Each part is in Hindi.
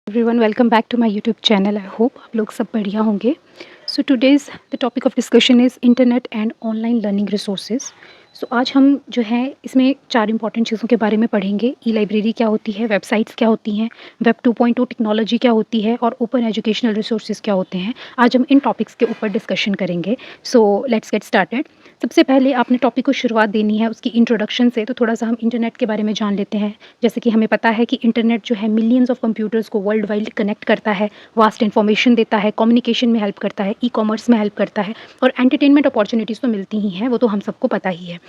Everyone, welcome back to my YouTube channel. I hope आप लोग सब बढ़िया होंगे। So today's the topic of discussion is internet and online learning resources. सो आज हम जो है इसमें 4 इंपॉर्टेंट चीज़ों के बारे में पढ़ेंगे। ई लाइब्रेरी क्या होती है, वेबसाइट्स क्या होती हैं, वेब 2.0 टेक्नोलॉजी क्या होती है और ओपन एजुकेशनल रिसोर्सेज क्या होते हैं। आज हम इन टॉपिक्स के ऊपर डिस्कशन करेंगे। So let's get started. सबसे पहले आपने टॉपिक को शुरुआत देनी है उसकी इंट्रोडक्शन से, तो थोड़ा सा हम इंटरनेट के बारे में जान लेते हैं। जैसे कि हमें पता है कि इंटरनेट जो है मिलियंस ऑफ कंप्यूटर्स को वर्ल्ड वाइड कनेक्ट करता है, वास्ट इन्फॉर्मेशन देता है, कम्युनिकेशन में हेल्प करता है, ई कॉमर्स में हेल्प करता है और एंटरटेनमेंट अपॉर्चुनिटीज़ तो मिलती ही हैं, वो तो हम सबको पता ही है।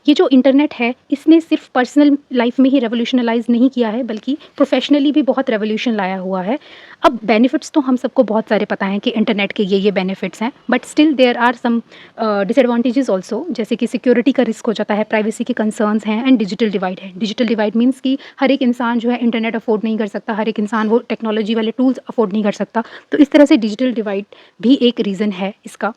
ये जो इंटरनेट है इसने सिर्फ पर्सनल लाइफ में ही रेवोल्यूशनलाइज नहीं किया है बल्कि प्रोफेशनली भी बहुत रेवोल्यूशन लाया हुआ है। अब बेनिफिट्स तो हम सबको बहुत सारे पता हैं कि इंटरनेट के ये बेनिफिट्स हैं, but still there are some disadvantages also, जैसे कि सिक्योरिटी का रिस्क हो जाता है, प्राइवेसी के कंसर्न्स हैं एंड डिजिटल डिवाइड है। डिजिटल डिवाइड मीन्स कि हर एक इंसान जो है इंटरनेट अफोर्ड नहीं कर सकता, हर एक इंसान वो टेक्नोलॉजी वाले टूल्स अफोर्ड नहीं कर सकता। तो इस तरह से डिजिटल डिवाइड भी एक रीज़न है इसका।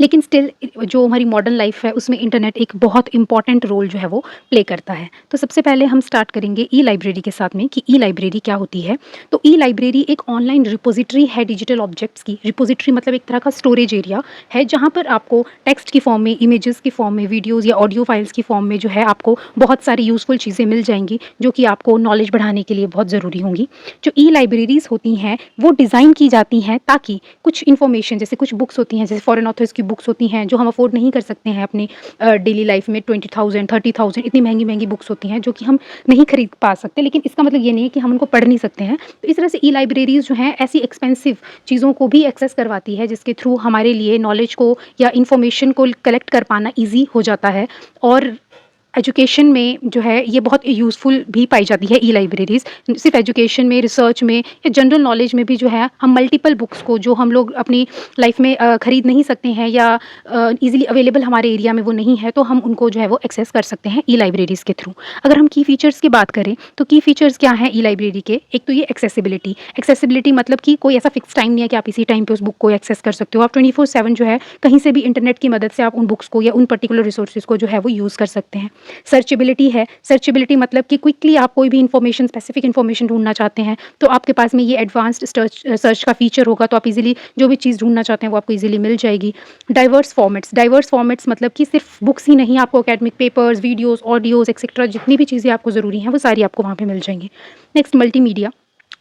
लेकिन स्टिल जो हमारी मॉडर्न लाइफ है उसमें इंटरनेट एक बहुत इंपॉर्टेंट रोल जो है वो प्ले करता है। तो सबसे पहले हम स्टार्ट करेंगे ई लाइब्रेरी के साथ में कि ई लाइब्रेरी क्या होती है। तो ई लाइब्रेरी एक ऑनलाइन रिपोजिटरी है डिजिटल ऑब्जेक्ट्स की। रिपोजिटरी मतलब एक तरह का स्टोरेज एरिया है जहाँ पर आपको टेक्स्ट की फॉर्म में, इमेजेस की फॉर्म में, वीडियोज़ या ऑडियो फाइल्स की फॉर्म में जो है आपको बहुत सारी यूज़फुल चीज़ें मिल जाएंगी जो कि आपको नॉलेज बढ़ाने के लिए बहुत ज़रूरी होंगी। जो ई लाइब्रेरीज़ होती हैं वो डिज़ाइन की जाती हैं ताकि कुछ इन्फॉर्मेशन, जैसे कुछ बुक्स होती हैं, जैसे फॉरेन ऑथर्स की बुक्स होती हैं जो हम अफोर्ड नहीं कर सकते हैं अपनी डेली लाइफ में, 20,000 30,000 इतनी महंगी महंगी बुक्स होती हैं जो कि हम नहीं खरीद पा सकते, लेकिन इसका मतलब ये नहीं है कि हम उनको पढ़ नहीं सकते हैं। तो इस तरह से ई लाइब्रेरीज़ जो हैं ऐसी एक्सपेंसिव चीज़ों को भी एक्सेस करवाती है जिसके थ्रू हमारे लिए नॉलेज को या इन्फॉर्मेशन को कलेक्ट कर पाना ईजी हो जाता है। और एजुकेशन में जो है ये बहुत यूज़फुल भी पाई जाती है ई लाइब्रेरीज़। सिर्फ एजुकेशन में, रिसर्च में या जनरल नॉलेज में भी जो है हम मल्टीपल बुक्स को जो हम लोग अपनी लाइफ में ख़रीद नहीं सकते हैं या ईज़िली अवेलेबल हमारे एरिया में वो नहीं है, तो हम उनको जो है वो एक्सेस कर सकते हैं ई लाइब्रेरीज़ के थ्रू। अगर हम की फ़ीचर्स की बात करें तो की फ़ीचर्स क्या हैं ई लाइब्रेरी के? एक तो ये एक्सेसिबिलिटी। एक्सेसिबिलिटी मतलब कि कोई ऐसा फिक्स टाइम नहीं है कि आप इसी टाइम पे उस बुक को एक्सेस कर सकते हो। आप 24/7 जो है कहीं से भी इंटरनेट की मदद से आप उन बुक्स को या उन पर्टिकुलर रिसोर्सेज़ को जो है वो यूज़ कर सकते हैं। सर्चेबिलिटी है। सर्चेबिलिटी मतलब कि क्विकली आप कोई भी इन्फॉर्मेशन, स्पेसिफिक इन्फॉर्मेशन ढूँढना चाहते हैं तो आपके पास में ये एडवांस्ड सर्च का फीचर होगा, तो आप इजीली जो भी चीज़ ढूँढना चाहते हैं वो आपको इजीली मिल जाएगी। Diverse formats. डाइवर्स फॉर्मेट्स मतलब कि सिर्फ बुक्स ही नहीं, आपको academic papers, videos, audios etcetera जितनी भी चीज़ें आपको ज़रूरी हैं वो सारी आपको वहाँ पे मिल जाएँगी। Next multimedia.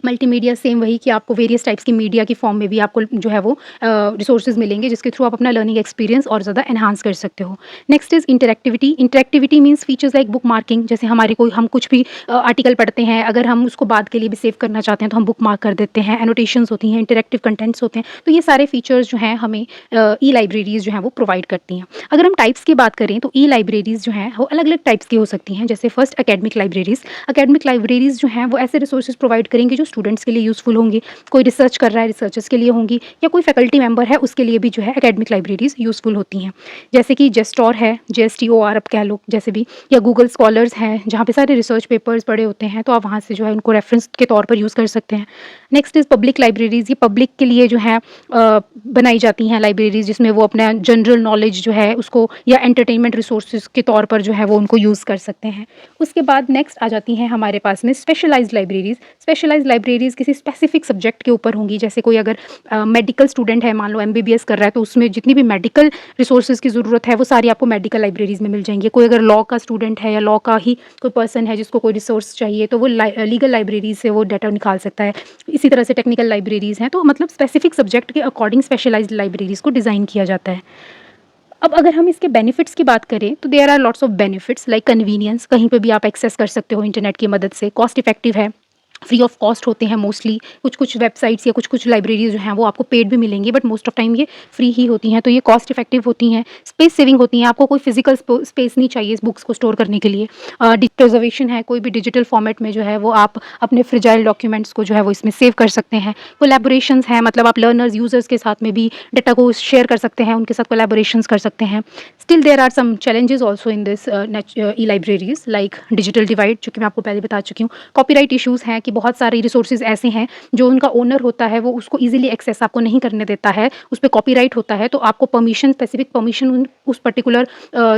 मल्टीमीडिया सेम वही कि आपको वेरियस टाइप्स की मीडिया की फॉर्म में भी आपको जो है वो रिसोर्सेज मिलेंगे जिसके थ्रू आप अपना लर्निंग एक्सपीरियंस और ज़्यादा एनहांस कर सकते हो। Next is interactivity. Interactivity means features like book marking. जैसे हमारे कोई हम कुछ भी आर्टिकल पढ़ते हैं, अगर हम उसको बाद के लिए भी सेव करना चाहते हैं तो हम बुक मार्क कर देते हैं। एनोटेशंस होती हैं, इंटरेक्टिव कंटेंट्स होते हैं, तो ये सारे फीचर्स जो हैं हमें ई लाइब्रेरीज़ जो हैं वो प्रोवाइड करती हैं। अगर हम टाइप्स की बात करें तो ई लाइब्रेरीज़ जो हैं वो अलग अलग टाइप्स की हो सकती हैं। जैसे first academic libraries. Academic libraries जो हैं वो ऐसे रिसोर्सेज प्रोवाइड करेंगे जो स्टूडेंट्स के लिए यूज़फुल होंगी। कोई रिसर्च कर रहा है, रिसर्चर्स के लिए होंगी, या कोई फैकल्टी मेंबर है उसके लिए भी जो है एकेडमिक लाइब्रेरीज़ यूज़फुल होती हैं। जैसे कि जेस्टोर है, JSTOR आप कह लो जैसे भी, या गूगल स्कॉलर्स हैं जहाँ पे सारे रिसर्च पेपर्स पड़े होते हैं, तो आप वहाँ से जो है उनको रेफरेंस के तौर पर यूज़ कर सकते हैं। Next is public libraries. ये पब्लिक के लिए जो है बनाई जाती हैं लाइब्रेरीज़ जिसमें वो अपना जनरल नॉलेज जो है उसको या एंटरटेनमेंट रिसोर्सेज के तौर पर जो है वो उनको यूज़ कर सकते हैं। उसके बाद नेक्स्ट आ जाती हैं हमारे पास में स्पेशलाइज्ड लाइब्रेरीज़। स्पेशलाइज्ड लाइब्रेरीज़ किसी स्पेसिफिक सब्जेक्ट के ऊपर होंगी। जैसे कोई अगर मेडिकल स्टूडेंट है, मान लो MBBS कर रहा है, तो उसमें जितनी भी मेडिकल रिसोर्सेज की ज़रूरत है वो सारी आपको मेडिकल लाइब्रेरीज़ में मिल जाएंगी। कोई अगर लॉ का स्टूडेंट है या लॉ का ही कोई पर्सन है जिसको कोई रिसोर्स चाहिए तो वो लीगल लाइब्रेरीज से वो डाटा निकाल सकता है। इसी तरह से टेक्निकल लाइब्रेरीज़ हैं, तो मतलब स्पेसिफिक सब्जेक्ट के अकॉर्डिंग स्पेशलाइज्ड लाइब्रेरीज़ को डिज़ाइन किया जाता है। अब अगर हम इसके बेनिफिट्स की बात करें तो there are lots of benefits like convenience. कहीं पे भी आप एक्सेस कर सकते हो इंटरनेट की मदद से। कॉस्ट इफेक्टिव है, फ्री ऑफ कॉस्ट होते हैं मोस्टली। कुछ वेबसाइट्स या कुछ लाइब्रेरीज जो हैं वो आपको पेड भी मिलेंगी, बट मोस्ट ऑफ टाइम ये फ्री ही होती हैं, तो ये कॉस्ट इफेक्टिव होती हैं। स्पेस सेविंग होती हैं, आपको कोई फिजिकल स्पेस नहीं चाहिए इस बुक्स को स्टोर करने के लिए। प्रिजर्वेशन है, कोई भी डिजिटल फॉर्मेट में जो है वो आप अपने फ्रिजाइल डॉक्यूमेंट्स को जो है वो इसमें सेव कर सकते हैं। कोलैबोरेशंस हैं, मतलब आप लर्नर्स, यूजर्स के साथ में भी डाटा को शेयर कर सकते हैं, उनके साथ कोलैबोरेशंस कर सकते हैं। Still there are some challenges also in this e libraries like digital divide, जो कि मैं आपको पहले बता चुकी हूँ। कॉपीराइट इशूज़ हैं कि बहुत सारे रिसोर्सेज़ ऐसे हैं जो उनका ओनर होता है वो उसको ईज़िली एक्सेस आपको नहीं करने देता है, उस पे कॉपीराइट होता है, तो आपको परमिशन स्पेसिफिक परमिशन उस पर्टिकुलर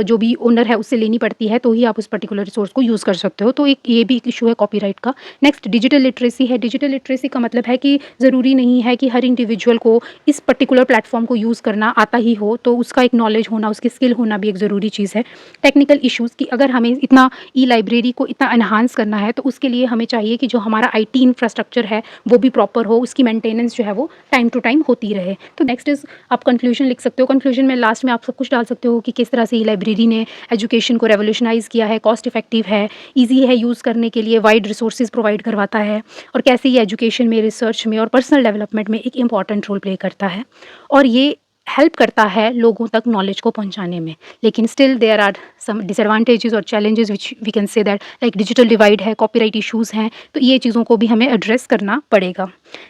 जो भी ओनर है उससे लेनी पड़ती है, तो ही आप उस पर्टिकुलर रिसोर्स को यूज़ कर सकते हो। तो एक ये भी एक इशू है कॉपीराइट का। नेक्स्ट डिजिटल लिटरेसी है। डिजिटल लिटरेसी का मतलब है कि ज़रूरी नहीं है कि हर इंडिविजुअल को इस पर्टिकुलर प्लेटफॉर्म को यूज़ करना आता ही हो, तो उसका एक नॉलेज होना, उसकी स्किल होना भी एक ज़रूरी चीज़ है। टेक्निकल इश्यूज़ कि अगर हमें इतना ई-लाइब्रेरी को इतना एनहांस करना है, तो उसके लिए हमें चाहिए कि जो हमारा आईटी इंफ्रास्ट्रक्चर है वो भी प्रॉपर हो, उसकी मेंटेनेंस जो है वो टाइम टू टाइम होती रहे। तो नेक्स्ट इज़ आप कंक्लूजन लिख सकते हो। कंक्लूजन में लास्ट में आप सब कुछ डाल सकते हो कि किस तरह से ई-लाइब्रेरी ने एजुकेशन को रेवोल्यूशनाइज़ किया है, कॉस्ट इफेक्टिव है, ईज़ी है यूज़ करने के लिए, वाइड रिसोर्सेज़ प्रोवाइड करवाता है, और कैसे ये एजुकेशन में, रिसर्च में और पर्सनल डेवलपमेंट में एक इम्पॉर्टेंट रोल प्ले करता है। और ये हेल्प करता है लोगों तक नॉलेज को पहुंचाने में। लेकिन still there are some disadvantages और challenges which we can say that, like digital divide है, कॉपीराइट इश्यूज़ हैं, तो ये चीज़ों को भी हमें एड्रेस करना पड़ेगा।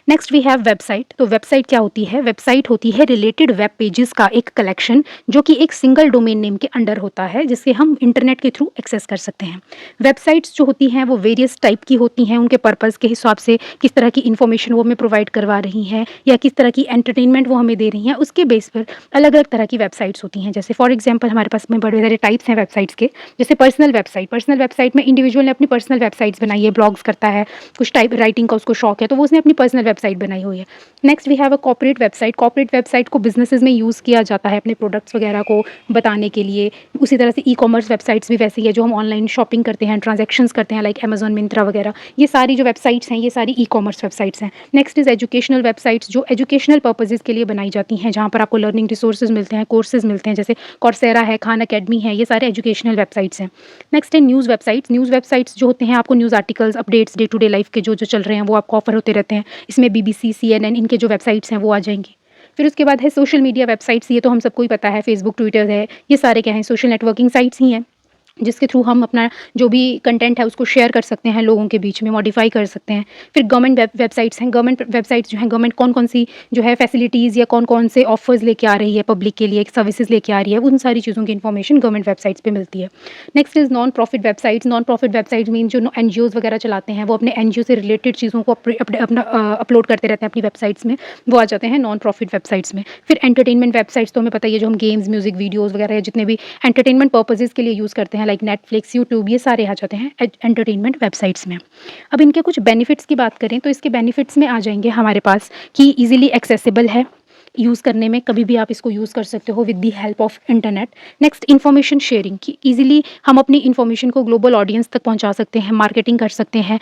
Next we have website. तो वेबसाइट क्या होती है? वेबसाइट होती है रिलेटेड वेब पेजेस का एक कलेक्शन जो कि एक सिंगल डोमेन नेम के अंडर होता है, जिसे हम इंटरनेट के थ्रू एक्सेस कर सकते हैं। वेबसाइट्स जो होती हैं वो वेरियस टाइप की होती हैं, उनके पर्पज़ के हिसाब से किस तरह की इन्फॉर्मेशन वो हमें प्रोवाइड करवा रही हैं या किस तरह की एंटरटेनमेंट वो हमें दे रही हैं, उसके बेस पर अलग अलग तरह की वेबसाइट्स होती हैं। जैसे फॉर एग्जांपल हमारे पास में बड़े सारे टाइप्स हैं वेबसाइट्स के। जैसे पर्सनल वेबसाइट। पर्सनल वेबसाइट में इंडिविजुअल ने अपनी पर्सनल वेबसाइट्स बनाई है, ब्लॉग्स करता है, कुछ टाइप राइटिंग का उसको शौक है, तो वो उसने अपनी पर्सनल वेबसाइट बनाई हुई है। Next we have a corporate website. Corporate website को बिजनेसेस में यूज़ किया जाता है अपने प्रोडक्ट्स वगैरह को बताने के लिए। उसी तरह से ई कॉमर्स वेबसाइट्स भी वैसी है जो हम ऑनलाइन शॉपिंग करते हैं, ट्रांजैक्शंस करते हैं, लाइक अमेजॉन, मिंत्रा वगैरह। ये सारी जो वेबसाइट्स हैं ये सारी ई कॉमर्स वेबसाइट्स हैं। नेक्स्ट इज़ एजुकेशनल वेबसाइट्स, जो एजुकेशनल पर्पसेस के लिए बनाई जाती हैं, जहाँ पर आपको लर्निंग रिसोर्सेज मिलते हैं, कोर्सेज मिलते हैं, जैसे कॉर्सेरा है, खान अकेडमी है, ये सारे एजुकेशनल वेबसाइट्स हैं। नेक्स्ट है न्यूज़ वेबसाइट्स। न्यूज़ वेबसाइट्स जो होते हैं आपको news articles, updates, day to day life के जो जो चल रहे हैं वो आपको ऑफर होते रहते हैं। इसमें बीबीसी, सीएनएन, इनके जो वेबसाइट्स हैं वो आ जाएंगी। फिर उसके बाद है सोशल मीडिया वेबसाइट्स। ये तो हम सबको ही पता है, फेसबुक, ट्विटर है, ये सारे क्या हैं? सोशल नेटवर्किंग साइट्स ही हैं, जिसके थ्रू हम अपना जो भी कंटेंट है उसको शेयर कर सकते हैं, लोगों के बीच में मॉडिफाई कर सकते हैं। फिर गवर्नमेंट वेबसाइट्स हैं। गवर्नमेंट वेबसाइट्स जो हैं, गवर्नमेंट कौन-कौन सी जो है फैसिलिटीज़ या कौन-कौन से ऑफर्स लेके आ रही है पब्लिक के लिए, सर्विसेज लेके आ रही है, उन सारी चीज़ों की इन्फॉर्मेशन गवर्नमेंट वेबसाइट्स पे मिलती है। Next is non profit websites. Non profit websites mean जो एनजीओज़ वगैरह चलाते हैं, वो अपने एनजीओ से रिलेटेड चीज़ों को अपना अपलोड करते रहते हैं अपनी वेबसाइट्स में, वो आ जाते हैं नॉन प्रॉफिट वेबसाइट्स में। फिर एंटरटेनमेंट वेबसाइट्स तो हमें पता ही है, जो हम गेम्स, म्यूजिक, वीडियोज़ वगैरह या जितने भी एंटरटेनमेंट पर्पसेज़ के लिए यूज़ करते हैं, लाइक नेटफ्लिक्स, यूट्यूब, ये सारे आ जाते हैं एंटरटेनमेंट वेबसाइट्स में। अब इनके कुछ बेनिफिट्स की बात करें तो इसके बेनिफिट्स में आ जाएंगे हमारे पास कि ईजिली एक्सेसिबल है, यूज़ करने में कभी भी आप इसको यूज़ कर सकते हो with the help of internet. Next information sharing, कि ईजिली हम अपनी इन्फॉर्मेशन को ग्लोबल ऑडियंस तक पहुंचा सकते हैं, मार्केटिंग कर सकते हैं।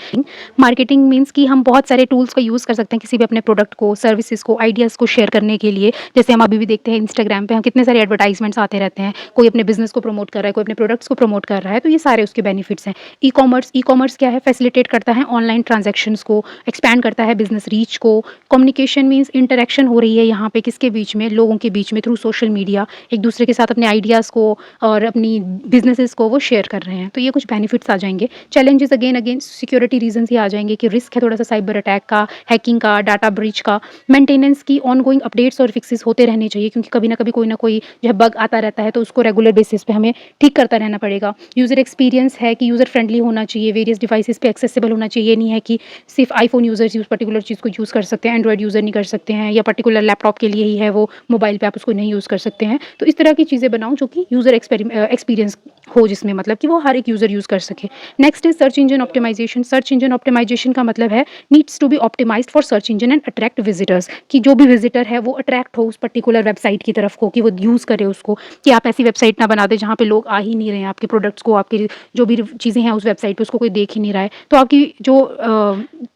मार्केटिंग मीन्स कि हम बहुत सारे टूल्स का यूज़ कर सकते हैं किसी भी अपने प्रोडक्ट को, सर्विसेज को, आइडियाज़ को शेयर करने के लिए। जैसे हम अभी भी देखते हैं इंस्टाग्राम पे हम कितने सारे एडवर्टाइजमेंट्स आते रहते हैं, कोई अपने बिजनेस को प्रमोट कर रहा है, कोई अपने प्रोडक्ट्स को प्रमोट कर रहा है, तो ये सारे उसके बेनिफिट्स हैं। ई कॉमर्स क्या है? फैसिलिटेट करता है ऑनलाइन ट्रांजेक्शन्स को, एक्सपैंड करता है बिजनेस रीच को। कम्युनिकेशन मीन्स इंटरेक्शन हो रही है यहाँ पे किसके बीच में? लोगों के बीच में, थ्रू सोशल मीडिया, एक दूसरे के साथ अपने आइडियाज़ को और अपनी बिजनेसेस को वो शेयर कर रहे हैं, तो ये कुछ बेनिफिट्स आ जाएंगे। चैलेंजेस अगेन सिक्योरिटी रीजंस ही आ जाएंगे कि रिस्क है थोड़ा सा साइबर अटैक का, हैकिंग का, डाटा ब्रीच का। मेंटेनेंस की ऑनगोइंग अपडेट्स और फिक्सेस होते रहने चाहिए, क्योंकि कभी ना कभी कोई ना कोई जो है बग आता रहता है, तो उसको रेगुलर बेसिस पे हमें ठीक करता रहना पड़ेगा। यूज़र एक्सपीरियंस है कि यूज़र फ्रेंडली होना चाहिए, वेरियस डिवाइसेस पे एक्सेसिबल होना चाहिए। ये नहीं है कि सिर्फ आईफोन यूज़र्स यूज़ पर्टिकुलर चीज़ को यूज़ कर सकते हैं, एंड्रॉइड यूज़र नहीं कर सकते हैं, या पर्टिकुलर लैपटॉप के लिए ही है वो, मोबाइल पे आप उसको नहीं यूज़ कर सकते हैं। तो इस तरह की चीज़ें बनाओ जो कि यूज़र एक्सपीरियंस हो, जिसमें मतलब कि वो हर एक यूज़र यूज़ कर सके। Next is search engine optimization. Search engine optimization का मतलब है needs to be optimized for search engine and attract visitors, कि जो भी विजिटर है वो अट्रैक्ट हो उस पर्टिकुलर वेबसाइट की तरफ को, कि वो यूज़ करे उसको, कि आप ऐसी वेबसाइट ना बना दें जहाँ पे लोग आ ही नहीं रहे हैं आपके प्रोडक्ट्स को, आपकी जो भी चीज़ें हैं उस वेबसाइट पे उसको कोई देख ही नहीं रहा है। तो आपकी जो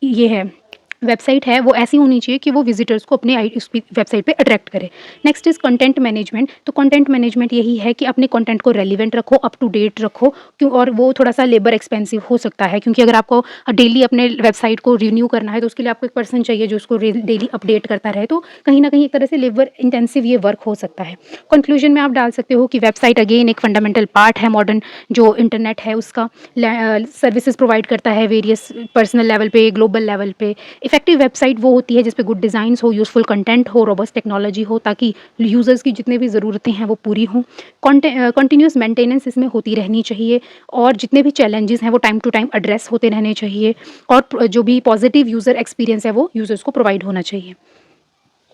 ये है वेबसाइट है वो ऐसी होनी चाहिए कि वो विजिटर्स को अपने उस वेबसाइट पे अट्रैक्ट करे। Next is content management. तो कंटेंट मैनेजमेंट यही है कि अपने कंटेंट को रेलिवेंट रखो, अप टू डेट रखो, क्यों, और वो थोड़ा सा लेबर एक्सपेंसिव हो सकता है, क्योंकि अगर आपको डेली अपने वेबसाइट को रिन्यू करना है तो उसके लिए आपको एक पर्सन चाहिए जो उसको डेली अपडेट करता रहे, तो कहीं ना कहीं एक तरह से लेबर इंटेंसिव ये वर्क हो सकता है। कंक्लूजन में आप डाल सकते हो कि वेबसाइट अगेन एक फंडामेंटल पार्ट है मॉडर्न जो इंटरनेट है उसका। सर्विसेज प्रोवाइड करता है वेरियस पर्सनल लेवल पे, ग्लोबल लेवल पे। इफेक्टिव वेबसाइट वो होती है जिस पे गुड डिज़ाइंस हो, यूज़फुल कंटेंट हो, रोबस्ट टेक्नोलॉजी हो, ताकि यूज़र्स की जितने भी ज़रूरतें हैं वो पूरी हों। कंटिन्यूअस मेंटेनेंस इसमें होती रहनी चाहिए, और जितने भी चैलेंजेस हैं वो टाइम टू टाइम एड्रेस होते रहने चाहिए, और जो भी पॉजिटिव यूज़र एक्सपीरियंस है वो यूज़र्स को प्रोवाइड होना चाहिए।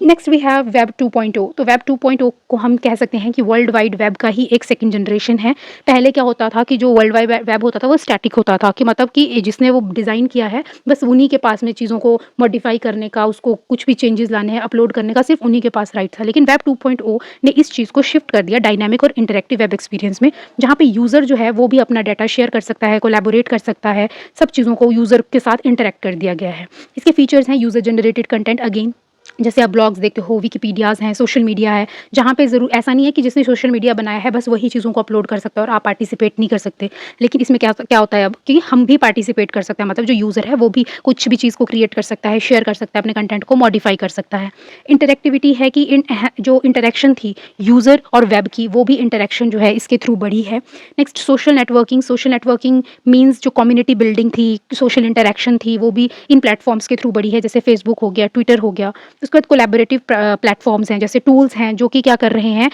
Next we have web 2.0। तो वेब 2.0 को हम कह सकते हैं कि वर्ल्ड वाइड वेब का ही एक सेकंड जनरेशन है। पहले क्या होता था कि जो वर्ल्ड वाइड वेब होता था वो स्टैटिक होता था, कि मतलब कि जिसने वो डिज़ाइन किया है बस उन्हीं के पास में चीज़ों को मॉडिफाई करने का, उसको कुछ भी चेंजेस लाने हैं, अपलोड करने का सिर्फ उन्हीं के पास राइट था। लेकिन वेब 2.0 ने इस चीज़ को शिफ्ट कर दिया डायनामिक और इंटरैक्टिव वेब एक्सपीरियंस में, जहाँ पे यूज़र जो है वो भी अपना डाटा शेयर कर सकता है, कोलैबोरेट कर सकता है, सब चीज़ों को यूज़र के साथ इंटरैक्ट कर दिया गया है। इसके फीचर्स हैं यूज़र जनरेटेड कंटेंट, अगेन जैसे आप ब्लॉग्स देखते हो, विकिपीडियाज़ हैं, सोशल मीडिया है, जहाँ पे ज़रूर ऐसा नहीं है कि जिसने सोशल मीडिया बनाया है बस वही चीज़ों को अपलोड कर सकता है और आप पार्टिसिपेट नहीं कर सकते। लेकिन इसमें क्या क्या होता है अब कि हम भी पार्टिसिपेट कर सकते हैं, मतलब जो यूज़र है वो भी कुछ भी चीज़ को क्रिएट कर सकता है, शेयर कर सकता है, अपने कंटेंट को मॉडिफाई कर सकता है। इंटरैक्टिविटी है कि जो इंटरैक्शन थी यूज़र और वेब की, वो भी इंटरैक्शन जो है इसके थ्रू बढ़ी है। नेक्स्ट सोशल नेटवर्किंग मीन्स जो कम्युनिटी बिल्डिंग थी, सोशल इंटरैक्शन थी, वो भी इन प्लेटफॉर्म्स के थ्रू बढ़ी है, जैसे फेसबुक हो गया, ट्विटर हो गया। उसके बाद कोलैबोरेटिव प्लेटफॉर्म्स हैं, जैसे टूल्स हैं जो कि क्या कर रहे हैं,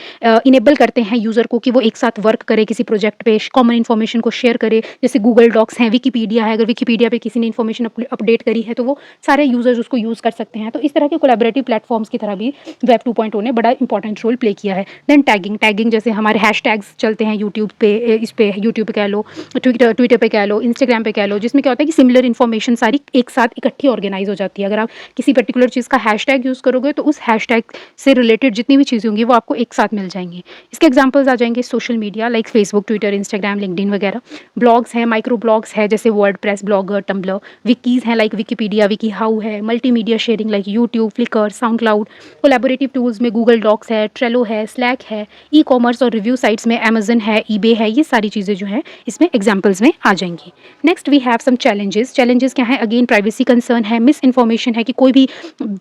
इनेबल करते हैं यूज़र को कि वो एक साथ वर्क करे किसी प्रोजेक्ट पे, कॉमन इन्फॉर्मेशन को शेयर करे, जैसे गूगल डॉक्स हैं, विकिपीडिया है, अगर विकिपीडिया पे किसी ने इन्फॉर्मेशन अपडेट करी है तो वो सारे यूज़र्स उसको यूज़ कर सकते हैं। तो इस तरह के कोलैबोरेटिव प्लेटफॉर्म्स की तरह भी वेब 2.0 ने बड़ा इंपॉर्टेंट रोल प्ले किया है। देन टैगिंग जैसे हमारे हैशटैग्स चलते हैं यूट्यूब पे, इस पे यूट्यूब पे कह लो, ट्विटर पे कह लो, इंस्टाग्राम पे कह लो, जिसमें क्या होता है कि सिमिलर इन्फॉर्मेशन सारी एक साथ इकट्ठी ऑर्गेनाइज हो जाती है। अगर आप किसी पर्टिकुलर चीज़ का हैशटैग यूज़ करोगे तो उस हैशटैग से रिलेटेड जितनी भी चीज़ें होंगी वो आपको एक साथ मिल जाएंगी। इसके एग्जांपल्स आ जाएंगे social media like Facebook, Twitter, Instagram, LinkedIn वगैरह। ब्लॉग्स हैं, माइक्रो ब्लॉग्स है जैसे वर्डप्रेस, ब्लॉगर, टम्बलर। विकीज़ हैं लाइक विकिपीडिया, विकी हाउ है। Multimedia sharing like YouTube, Flickr, SoundCloud. Collaborative tools में गूगल डॉक्स है, ट्रेलो है, स्लैक है। ई कॉमर्स और रिव्यू साइट्स में अमेजन है, ईबे है। ये सारी चीज़ें जो हैं इसमें एग्जाम्पल्स में आ जाएंगी। Next we have some challenges क्या है, अगेन प्राइवेसी कंसर्न है, मिस इन्फॉर्मेशन है कि कोई भी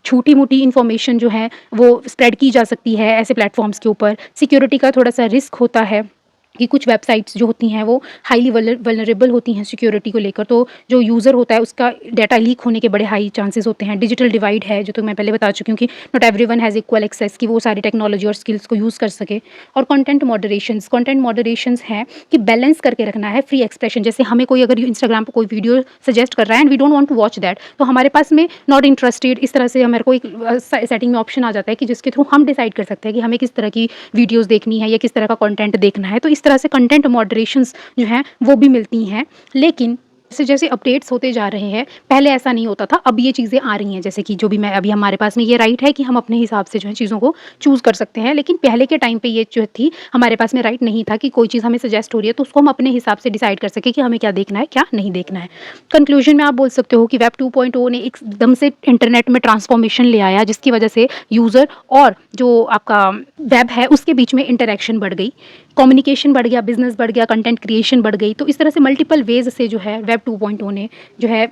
छोटी मोटी इन्फॉर्मेशन जो है वो स्प्रेड की जा सकती है ऐसे प्लेटफॉर्म्स के ऊपर। सिक्योरिटी का थोड़ा सा रिस्क होता है कि कुछ वेबसाइट्स जो होती हैं वो हाईली वल्नरेबल होती हैं सिक्योरिटी को लेकर, तो जो यूज़र होता है उसका डाटा लीक होने के बड़े हाई चांसेस होते हैं। डिजिटल डिवाइड है, जो तो मैं पहले बता चुकी हूँ कि not everyone has equal access, कि वो सारी टेक्नोलॉजी और स्किल्स को यूज़ कर सके। और कंटेंट मॉडरेशंस हैं कि बैलेंस करके रखना है फ्री एक्सप्रेशन। जैसे हमें कोई अगर इंस्टाग्राम पर कोई वीडियो सजेस्ट कर रहा है and we don't want to watch that, तो हमारे पास में नॉट इंटरेस्टेड इस तरह से हमारे को एक सेटिंग में ऑप्शन आ जाता है कि जिसके थ्रू हम डिसाइड कर सकते हैं कि हमें किस तरह की वीडियोज़ देखनी है या किस तरह का कंटेंट देखना है। तो इस तरह से कंटेंट मॉडरेशंस जो हैं वो भी मिलती हैं। लेकिन जैसे जैसे अपडेट्स होते जा रहे हैं, पहले ऐसा नहीं होता था, अब ये चीज़ें आ रही हैं, जैसे कि जो भी मैं अभी हमारे पास में ये राइट है कि हम अपने हिसाब से जो है चीज़ों को चूज़ कर सकते हैं। लेकिन पहले के टाइम पे ये जो थी हमारे पास में राइट नहीं था कि कोई चीज़ हमें सजेस्ट हो रही है तो उसको हम अपने हिसाब से डिसाइड कर सकें कि हमें क्या देखना है, क्या नहीं देखना है। कंक्लूजन में आप बोल सकते हो कि वेब 2.0 ने एकदम से इंटरनेट में ट्रांसफॉर्मेशन ले आया, जिसकी वजह से यूज़र और जो आपका वेब है उसके बीच में इंटरेक्शन बढ़ गई, कम्युनिकेशन बढ़ गया, बिजनेस बढ़ गया, कंटेंट क्रिएशन बढ़ गई। तो इस तरह से मल्टीपल वेज से जो है वेब 2.0 ने जो है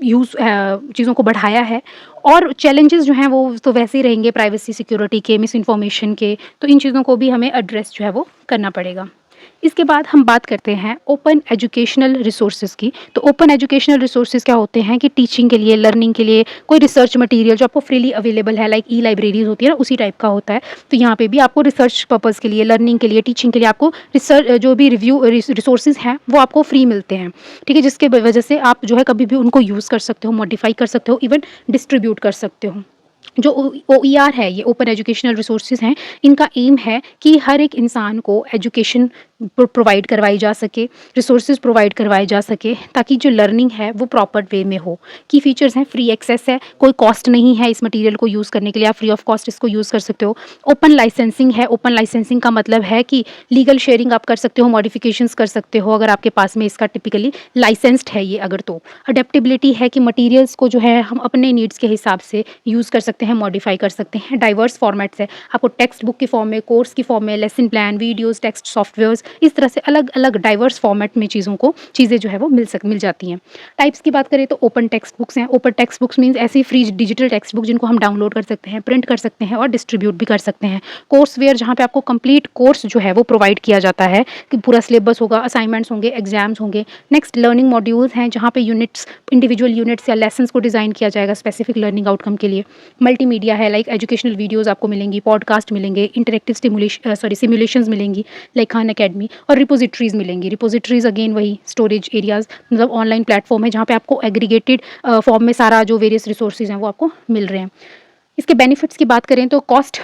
यूज़ चीज़ों को बढ़ाया है। और चैलेंजेस जो हैं वो तो वैसे ही रहेंगे, प्राइवेसी, सिक्योरिटी के, मिस इन्फॉर्मेशन के। तो इन चीज़ों को भी हमें एड्रेस जो है वो करना पड़ेगा। इसके बाद हम बात करते हैं ओपन एजुकेशनल रिसोर्सेज की। तो ओपन एजुकेशनल रिसोर्सेज क्या होते हैं कि टीचिंग के लिए, लर्निंग के लिए कोई रिसर्च मटेरियल जो आपको फ्रीली अवेलेबल है, लाइक ई लाइब्रेरीज होती है ना, उसी टाइप का होता है। तो यहाँ पे भी आपको रिसर्च पर्पज़ के लिए, लर्निंग के लिए, टीचिंग के लिए आपको रिसर्च जो भी रिसोर्सेज हैं वो आपको फ्री मिलते हैं। ठीक है, जिसके वजह से आप जो है कभी भी उनको यूज़ कर सकते हो, मॉडिफाई कर सकते हो, इवन डिस्ट्रीब्यूट कर सकते हो। जो OER है, ये ओपन एजुकेशनल रिसोर्सेज हैं, इनका एम है कि हर एक इंसान को एजुकेशन प्रोवाइड करवाई जा सके, रिसोर्सेज प्रोवाइड करवाए जा सके, ताकि जो लर्निंग है वो प्रॉपर वे में हो। की फीचर्स हैं, फ्री एक्सेस है, कोई कॉस्ट नहीं है इस मटेरियल को यूज़ करने के लिए, आप फ्री ऑफ कॉस्ट इसको यूज़ कर सकते हो। ओपन लाइसेंसिंग है, ओपन लाइसेंसिंग का मतलब है कि लीगल शेयरिंग आप कर सकते हो, मॉडिफिकेशंस कर सकते हो अगर आपके पास में इसका टिपिकली लाइसेंस्ड है ये अगर तो। अडेप्टेबिलिटी है कि मटेरियल्स को जो है हम अपने नीड्स के हिसाब से यूज़ कर सकते सकते हैं, मॉडिफ़ाई कर सकते हैं। डाइवर्स फॉर्मेट्स है, आपको टेक्स्ट बुक की फॉर्म में, कोर्स की फॉर्म में, lesson plan, videos, text softwares, इस तरह से अलग-अलग डाइवर्स फॉर्मेट में चीज़ें जो है वो मिल जाती हैं। टाइप्स की बात करें तो ओपन टेक्स्ट बुक्स हैं। ओपन टेक्स्ट बुक्स मीन्स ऐसी फ्री डिजिटल टेक्स्ट बुक जिनको हम डाउनलोड कर सकते हैं, प्रिंट कर सकते हैं और डिस्ट्रीब्यूट भी कर सकते हैं। कोर्स वेयर जहाँ पे आपको कंप्लीट कोर्स जो है वो प्रोवाइड किया जाता है कि पूरा सिलेबस होगा, असाइनमेंट्स होंगे, एग्जाम्स होंगे। नेक्स्ट लर्निंग मॉड्यूल्स हैं जहाँ पे यूनिट्स, इंडिविजुअल यूनिट्स या लेसन्स को डिज़ाइन किया जाएगा स्पेसिफिक लर्निंग आउटकम के लिए। मल्टीमीडिया है, लाइक एजुकेशनल वीडियोज़ आपको मिलेंगी, पॉडकास्ट मिलेंगे, इंटरेक्टिव सिमुलेशंस मिलेंगी लाइक खान अकेडमी, और रिपोजिटरीज़ मिलेंगी। रिपोजिटरीज़ अगेन वही स्टोरेज एरियाज़, मतलब ऑनलाइन प्लेटफॉर्म है जहाँ पे आपको एग्रीगेटेड फॉर्म में सारा जो वेरियस रिसोर्सेज हैं वो आपको मिल रहे हैं। इसके बेनिफिट्स की बात करें तो कॉस्ट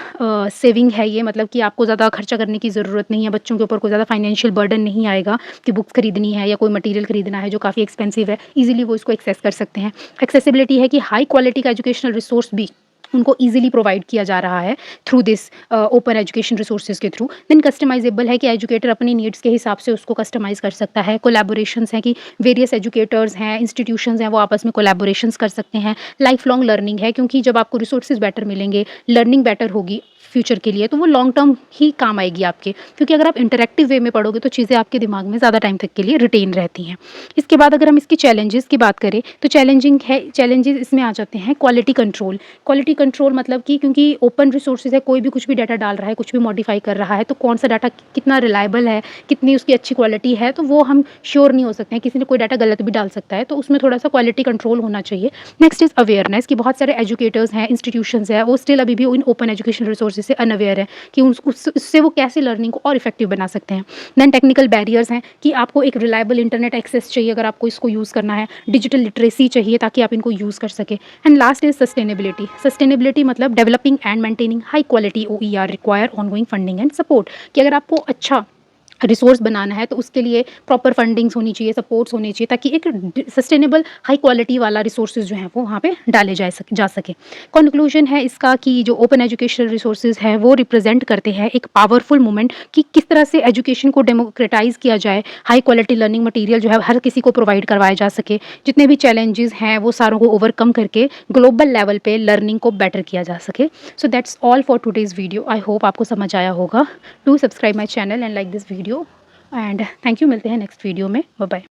सेविंग है ये, मतलब कि आपको ज़्यादा खर्चा करने की ज़रूरत नहीं है, बच्चों के ऊपर कोई ज़्यादा फाइनेंशियल बर्डन नहीं आएगा कि बुक्स खरीदनी है या कोई मटेरियल खरीदना है जो काफ़ी एक्सपेंसिव है, ईजिली वो इसको एक्सेस कर सकते हैं। एक्सेसिबिलिटी है कि हाई क्वालिटी का एजुकेशनल रिसोर्स भी उनको ईजिली प्रोवाइड किया जा रहा है through this open education resources के थ्रू। देन कस्टमाइजेबल है कि एजुकेटर अपनी नीड्स के हिसाब से उसको कस्टमाइज़ कर सकता है। कोलैबोरेशंस हैं कि वेरियस एजुकेटर्स हैं, इंस्टीट्यूशंस हैं, वो आपस में कोलैबोरेशंस कर सकते हैं। लाइफ लॉन्ग लर्निंग है क्योंकि जब आपको रिसोर्सेज बेटर मिलेंगे, लर्निंग बेटर होगी फ्यूचर के लिए, तो वो लॉन्ग टर्म ही काम आएगी आपके, क्योंकि अगर आप इंटरैक्टिव वे में पढ़ोगे तो चीज़ें आपके दिमाग में ज़्यादा टाइम तक के लिए रिटेन रहती हैं। इसके बाद अगर हम इसकी चैलेंजेस की बात करें तो चैलेंजेस इसमें आ जाते हैं क्वालिटी कंट्रोल। क्वालिटी कंट्रोल मतलब कि क्योंकि ओपन रिसोर्सेज है, कोई भी कुछ भी डाटा डाल रहा है, कुछ भी मॉडिफाई कर रहा है, तो कौन सा डाटा कितना रिलायबल है, कितनी उसकी अच्छी क्वालिटी है, तो वो हम श्योर नहीं हो सकते हैं। किसी ने कोई डाटा गलत भी डाल सकता है, तो उसमें थोड़ा सा क्वालिटी कंट्रोल होना चाहिए। नेक्स्ट इज़ अवेयरनेस कि बहुत सारे एजुकेटर्स हैं, इंस्टीट्यूशंस हैं, वो स्टिल अभी भी इन ओपन एजुकेशन रिसोर्सेज से अनअवेयर है कि उससे वो कैसे लर्निंग को और इफेक्टिव बना सकते हैं। देन टेक्निकल बैरियर्स हैं कि आपको एक रिलायबल इंटरनेट एक्सेस चाहिए अगर आपको इसको यूज़ करना है, डिजिटल लिटरेसी चाहिए ताकि आप इनको यूज़ कर सकें। And last is sustainability. Sustainability मतलब developing and maintaining high quality OER require ongoing funding and support, कि अगर आपको अच्छा रिसोर्स बनाना है तो उसके लिए प्रॉपर फंडिंग्स होनी चाहिए, सपोर्ट्स होनी चाहिए, ताकि एक सस्टेनेबल हाई क्वालिटी वाला रिसोर्सेज जो हैं वो वहाँ पे डाले जा सके। कंक्लूजन है इसका कि जो ओपन एजुकेशनल रिसोर्सेज है वो रिप्रेजेंट करते हैं एक पावरफुल मूवमेंट कि किस तरह से एजुकेशन को डेमोक्रेटाइज किया जाए, हाई क्वालिटी लर्निंग मटेरियल जो है हर किसी को प्रोवाइड करवाया जा सके, जितने भी चैलेंजेस हैं वो सारों को ओवरकम करके ग्लोबल लेवल पे लर्निंग को बेटर किया जा सके। So that's all for today's video. I hope आपको समझ आया होगा। Do subscribe my channel and like this video and thank you. मिलते हैं नेक्स्ट वीडियो में। Bye bye.